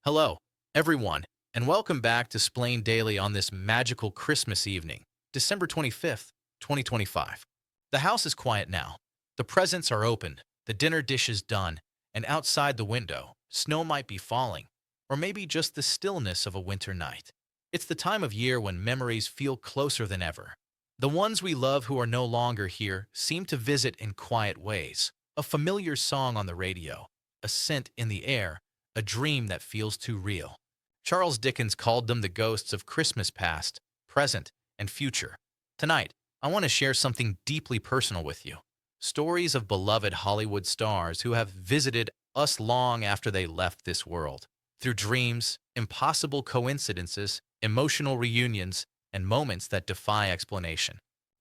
Hello, everyone, and welcome back to Splain Daily on this magical Christmas evening, December 25th, 2025. The house is quiet now. The presents are open, the dinner dish is done, and outside the window, snow might be falling, or maybe just the stillness of a winter night. It's the time of year when memories feel closer than ever. The ones we love who are no longer here seem to visit in quiet ways. A familiar song on the radio, a scent in the air, a dream that feels too real. Charles Dickens called them the ghosts of Christmas past, present, and future. Tonight, I want to share something deeply personal with you. Stories of beloved Hollywood stars who have visited us long after they left this world. Through dreams, impossible coincidences, emotional reunions, and moments that defy explanation.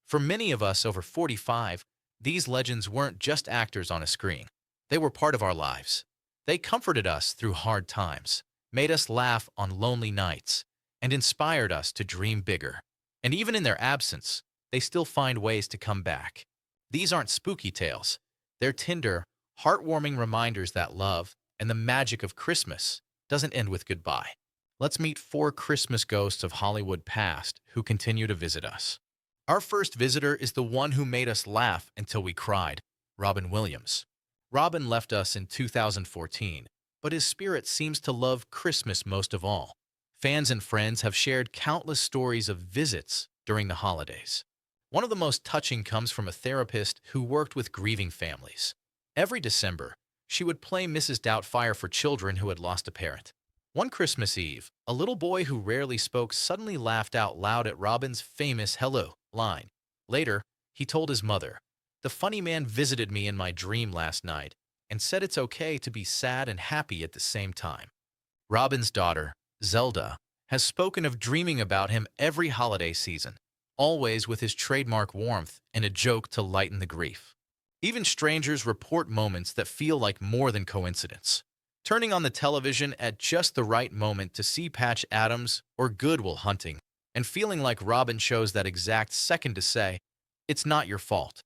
For many of us over 45, these legends weren't just actors on a screen. They were part of our lives. They comforted us through hard times, made us laugh on lonely nights, and inspired us to dream bigger. And even in their absence, they still find ways to come back. These aren't spooky tales. They're tender, heartwarming reminders that love and the magic of Christmas doesn't end with goodbye. Let's meet four Christmas ghosts of Hollywood past who continue to visit us. Our first visitor is the one who made us laugh until we cried, Robin Williams. Robin left us in 2014, but his spirit seems to love Christmas most of all. Fans and friends have shared countless stories of visits during the holidays. One of the most touching comes from a therapist who worked with grieving families. Every December, she would play Mrs. Doubtfire for children who had lost a parent. One Christmas Eve, a little boy who rarely spoke suddenly laughed out loud at Robin's famous hello line. Later, he told his mother, "The funny man visited me in my dream last night and said it's okay to be sad and happy at the same time." Robin's daughter, Zelda, has spoken of dreaming about him every holiday season, always with his trademark warmth and a joke to lighten the grief. Even strangers report moments that feel like more than coincidence. Turning on the television at just the right moment to see Patch Adams or Good Will Hunting, and feeling like Robin chose that exact second to say, "It's not your fault."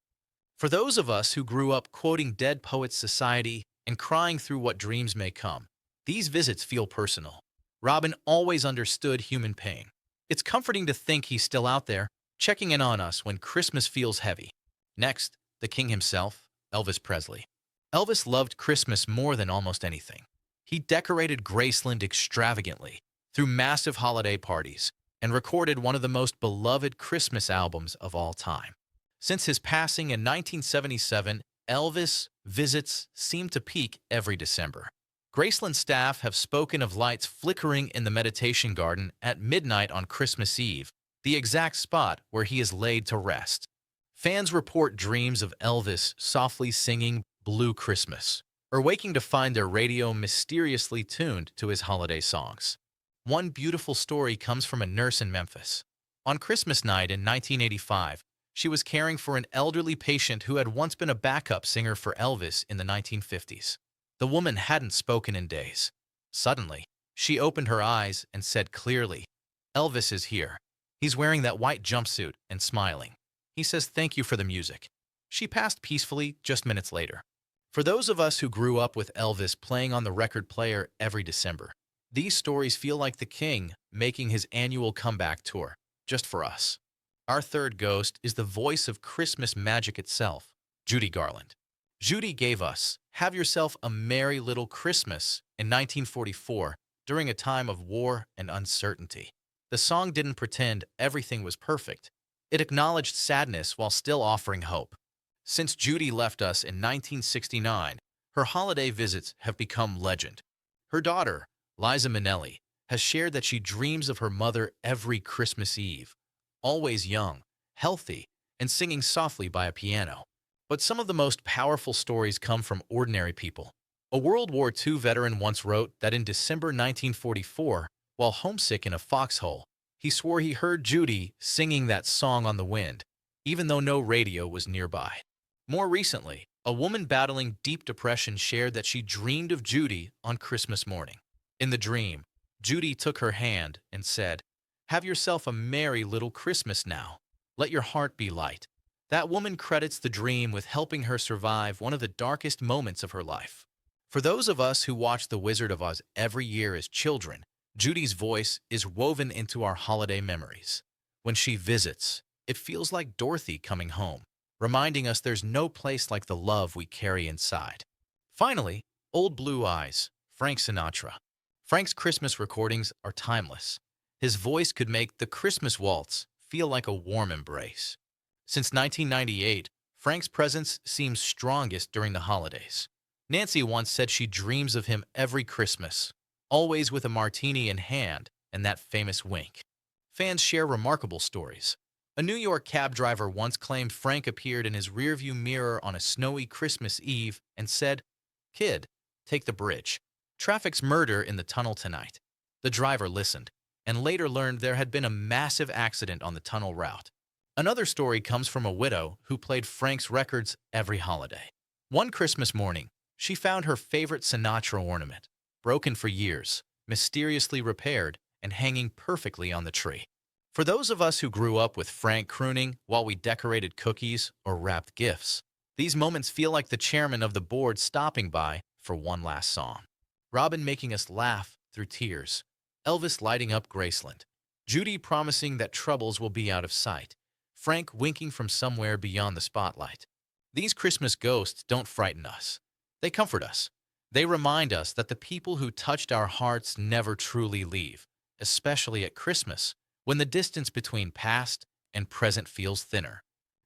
For those of us who grew up quoting Dead Poets Society and crying through what dreams may come, these visits feel personal. Robin always understood human pain. It's comforting to think he's still out there, checking in on us when Christmas feels heavy. Next, the king himself, Elvis Presley. Elvis loved Christmas more than almost anything. He decorated Graceland extravagantly, threw massive holiday parties, and recorded one of the most beloved Christmas albums of all time. Since his passing in 1977, Elvis visits seem to peak every December. Graceland staff have spoken of lights flickering in the meditation garden at midnight on Christmas Eve, the exact spot where he is laid to rest. Fans report dreams of Elvis softly singing Blue Christmas, or waking to find their radio mysteriously tuned to his holiday songs. One beautiful story comes from a nurse in Memphis. On Christmas night in 1985, she was caring for an elderly patient who had once been a backup singer for Elvis in the 1950s. The woman hadn't spoken in days. Suddenly, she opened her eyes and said clearly, "Elvis is here. He's wearing that white jumpsuit and smiling. He says thank you for the music." She passed peacefully just minutes later. For those of us who grew up with Elvis playing on the record player every December, these stories feel like the king making his annual comeback tour, just for us. Our third ghost is the voice of Christmas magic itself, Judy Garland. Judy gave us Have Yourself a Merry Little Christmas in 1944 during a time of war and uncertainty. The song didn't pretend everything was perfect. It acknowledged sadness while still offering hope. Since Judy left us in 1969, her holiday visits have become legend. Her daughter, Liza Minnelli, has shared that she dreams of her mother every Christmas Eve, always young, healthy, and singing softly by a piano. But some of the most powerful stories come from ordinary people. A World War II veteran once wrote that in December 1944, while homesick in a foxhole, he swore he heard Judy singing that song on the wind, even though no radio was nearby. More recently, a woman battling deep depression shared that she dreamed of Judy on Christmas morning. In the dream, Judy took her hand and said, "Have yourself a merry little Christmas now. Let your heart be light." That woman credits the dream with helping her survive one of the darkest moments of her life. For those of us who watch The Wizard of Oz every year as children, Judy's voice is woven into our holiday memories. When she visits, it feels like Dorothy coming home, reminding us there's no place like the love we carry inside. Finally, Old Blue Eyes, Frank Sinatra. Frank's Christmas recordings are timeless. His voice could make the Christmas waltz feel like a warm embrace. Since 1998, Frank's presence seems strongest during the holidays. Nancy once said she dreams of him every Christmas, always with a martini in hand and that famous wink. Fans share remarkable stories. A New York cab driver once claimed Frank appeared in his rearview mirror on a snowy Christmas Eve and said, "Kid, take the bridge. Traffic's murder in the tunnel tonight." The driver listened, and later learned there had been a massive accident on the tunnel route. Another story comes from a widow who played Frank's records every holiday. One Christmas morning, she found her favorite Sinatra ornament, broken for years, mysteriously repaired, and hanging perfectly on the tree. For those of us who grew up with Frank crooning while we decorated cookies or wrapped gifts, these moments feel like the chairman of the board stopping by for one last song. Robin making us laugh through tears, Elvis lighting up Graceland, Judy promising that troubles will be out of sight, Frank winking from somewhere beyond the spotlight. These Christmas ghosts don't frighten us. They comfort us. They remind us that the people who touched our hearts never truly leave, especially at Christmas, when the distance between past and present feels thinner.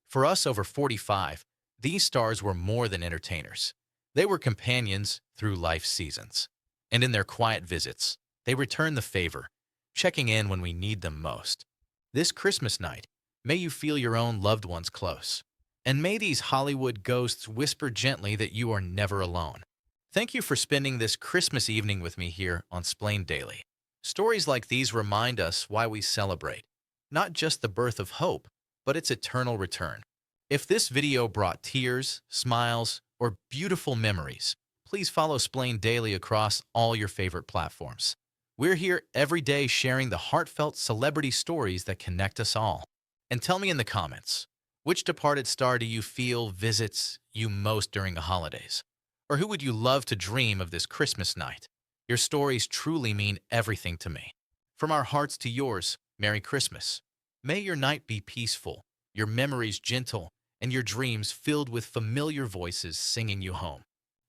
For us over 45, these stars were more than entertainers. They were companions through life's seasons. And in their quiet visits, they return the favor, checking in when we need them most. This Christmas night, may you feel your own loved ones close. And may these Hollywood ghosts whisper gently that you are never alone. Thank you for spending this Christmas evening with me here on Splain Daily. Stories like these remind us why we celebrate, not just the birth of hope, but its eternal return. If this video brought tears, smiles, or beautiful memories, please follow Splain Daily across all your favorite platforms. We're here every day sharing the heartfelt celebrity stories that connect us all. And tell me in the comments, which departed star do you feel visits you most during the holidays? Or who would you love to dream of this Christmas night? Your stories truly mean everything to me. From our hearts to yours, Merry Christmas. May your night be peaceful, your memories gentle, and your dreams filled with familiar voices singing you home.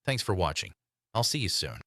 Thanks for watching. I'll see you soon.